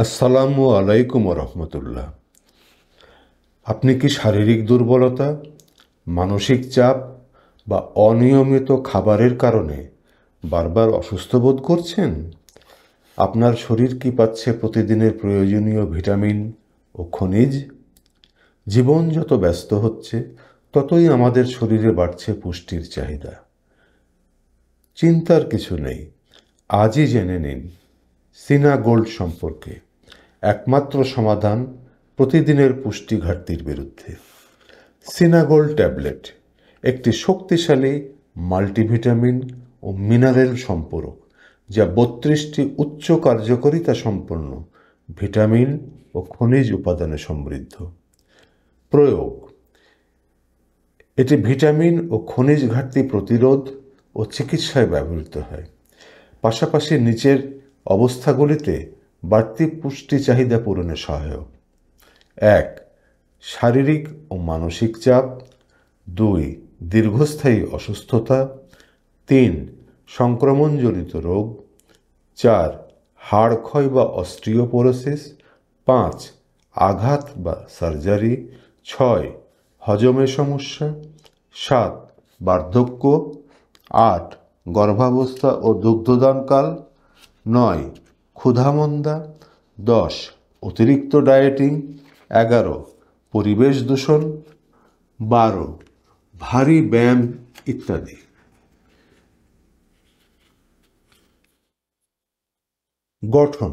আসসালামু আলাইকুম রহমতুল্লাহ। আপনি কি শারীরিক দুর্বলতা, মানসিক চাপ বা অনিয়মিত খাবারের কারণে বারবার অসুস্থ বোধ করছেন? আপনার শরীর কি পাচ্ছে প্রতিদিনের প্রয়োজনীয় ভিটামিন ও খনিজ? জীবন যত ব্যস্ত হচ্ছে, ততই আমাদের শরীরে বাড়ছে পুষ্টির চাহিদা। চিন্তার কিছু নেই, আজই জেনে নিন সিনা গোল্ড সম্পর্কে একমাত্র সমাধান প্রতিদিনের পুষ্টি ঘাটতির বিরুদ্ধে। সিনা গোল্ড ট্যাবলেট একটি শক্তিশালী মাল্টিভিটামিন ও মিনারেল সম্পূরক, যা 32টি উচ্চ কার্যকারিতা সম্পন্ন ভিটামিন ও খনিজ উপাদানে সমৃদ্ধ। প্রয়োগ: এটি ভিটামিন ও খনিজ ঘাটতি প্রতিরোধ ও চিকিৎসায় ব্যবহৃত হয়। পাশাপাশি নিচের অবস্থাগুলিতে বাড়তি পুষ্টি চাহিদা পূরণে সহায়ক: 1. শারীরিক ও মানসিক চাপ। 2. দীর্ঘস্থায়ী অসুস্থতা। 3. সংক্রমণজনিত রোগ। 4. হাড় ক্ষয় বা অস্টিওপোরোসিস। 5. আঘাত বা সার্জারি। 6. হজমের সমস্যা। 7. বার্ধক্য। 8. গর্ভাবস্থা ও দুগ্ধদানকাল। 9. ক্ষুধামন্দা। 10. অতিরিক্ত ডায়েটিং। 11. পরিবেশ দূষণ। 12. ভারী ব্যায়াম ইত্যাদি। গঠন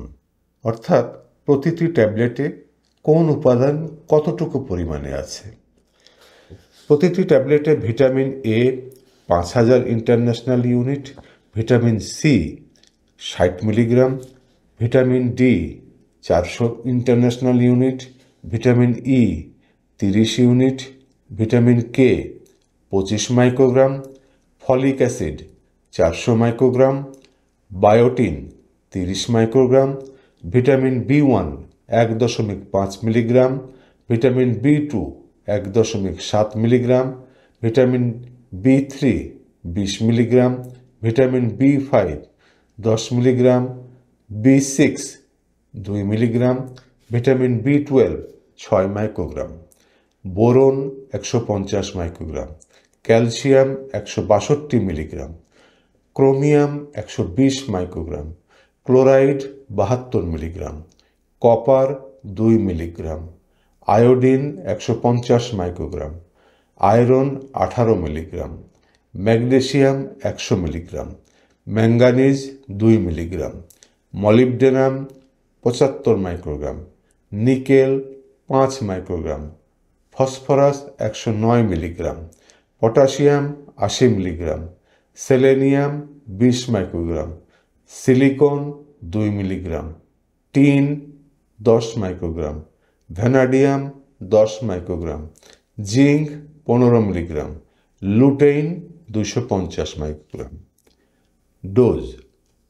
অর্থাৎ প্রতিটি ট্যাবলেটে কোন উপাদান কতটুকু পরিমাণে আছে। প্রতিটি ট্যাবলেটে vitamin A 5000 international unit, vitamin C 60 milligram, vitamin D 400 international unit, vitamin E 30 unit, vitamin K 25 microgram, folic acid 400 microgram, biotin 30 microgram, vitamin B one 1.5 milligram, vitamin B two 1.7 milligram, vitamin বি3 20 মিলিগ্রাম, ভিটামিন বি5 10 মিলিগ্রাম, বি6 2 milligram, vitamin বি12 6 microgram, boron 150 microgram, calcium 162 milligram, chromium 120 microgram, chloride 72 milligram, copper 2 milligram, iodine 150 microgram, iron 18 milligram, magnesium 100 milligram, manganese 2 milligram, molybdenum 75 microgram, nickel 5 microgram, phosphorus 109 milligram, potassium 80 milligram, selenium 20 microgram, silicon 2 milligram, tin 10 microgram, vanadium 10 microgram, zinc 15 milligram, lutein 250 microgram. Dose: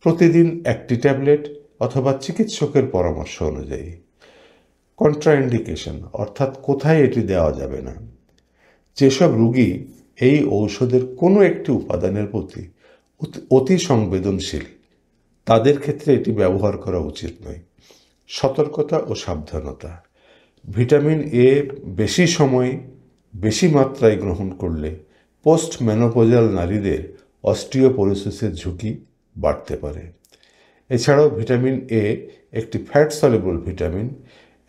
প্রতিদিন একটি tablet অথবা চিকিৎসকের পরামর্শ অনুযায়ী। Contraindication অর্থাৎ কোথায় এটি দেওয়া যাবে না: যেসব রোগী এই ঔষধের কোনো একটি উপাদানের প্রতি অতি সংবেদনশীল, তাদের ক্ষেত্রে এটি ব্যবহার করা উচিত নয়। সতর্কতা ও সাবধানতা: ভিটামিন এ বেশি সময় বেশি মাত্রায় গ্রহণ করলে পোস্ট মেনোপজাল নারীদের অস্টিওপোরোসিসের ঝুঁকি বাড়তে পারে। এছাড়াও ভিটামিন এ একটি ফ্যাট সলিবল ভিটামিন,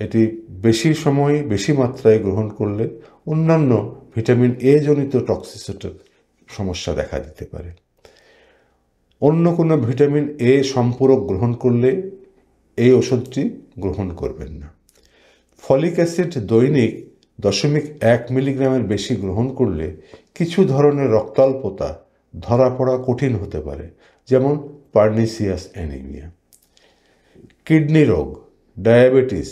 এটি বেশি সময় বেশি মাত্রায় গ্রহণ করলে অন্যান্য ভিটামিন এ জনিত টক্সিসিটির সমস্যা দেখা দিতে পারে। অন্য কোনো ভিটামিন এ সম্পূরক গ্রহণ করলে এই ওষুধটি গ্রহণ করবেন না। ফলিক অ্যাসিড দৈনিক 0.1 মিলিগ্রামের বেশি গ্রহণ করলে কিছু ধরনের রক্তাল্পতা ধরা পড়া কঠিন হতে পারে, যেমন পার্নিসিয়াস অ্যানিমিয়া। কিডনি রোগ, ডায়াবেটিস,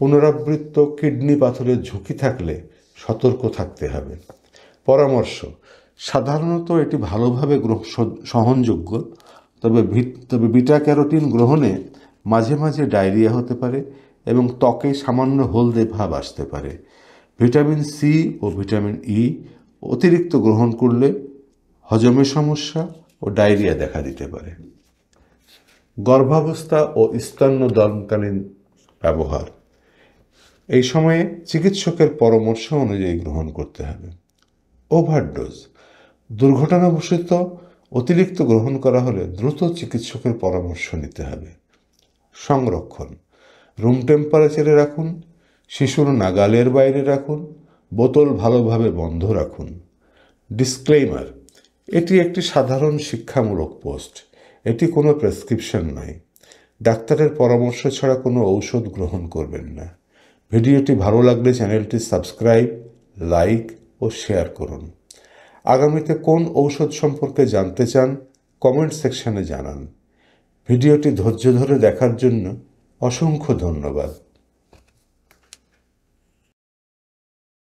পুনরাবৃত্ত কিডনি পাথরের ঝুঁকি থাকলে সতর্ক থাকতে হবে। পরামর্শ: সাধারণত এটি ভালোভাবে সহনযোগ্য, তবে বিটা ক্যারোটিন গ্রহণে মাঝে মাঝে ডায়রিয়া হতে পারে এবং ত্বকে সামান্য হলদে ভাব আসতে পারে। ভিটামিন সি ও ভিটামিন ই অতিরিক্ত গ্রহণ করলে হজমের সমস্যা ও ডায়রিয়া দেখা দিতে পারে। গর্ভাবস্থা ও স্তন্যদানকালীন ব্যবহার এই সময়ে চিকিৎসকের পরামর্শ অনুযায়ী গ্রহণ করতে হবে। ওভারডোজ দুর্ঘটনাবশত অতিরিক্ত গ্রহণ করা হলে দ্রুত চিকিৎসকের পরামর্শ নিতে হবে। সংরক্ষণ রুম টেম্পারেচারে রাখুন, শিশুর নাগালের বাইরে রাখুন, বোতল ভালোভাবে বন্ধ রাখুন। ডিসক্লেইমার এটি একটি সাধারণ শিক্ষামূলক পোস্ট, এটি কোনো প্রেসক্রিপশন নয়। ডাক্তারের পরামর্শ ছাড়া কোনো ঔষধ গ্রহণ করবেন না। ভিডিওটি ভালো লাগলে চ্যানেলটি সাবস্ক্রাইব, লাইক ও শেয়ার করুন। আগামীতে কোন ঔষধ সম্পর্কে জানতে চান কমেন্ট সেকশনে জানান। ভিডিওটি ধৈর্য ধরে দেখার জন্য অসংখ্য ধন্যবাদ।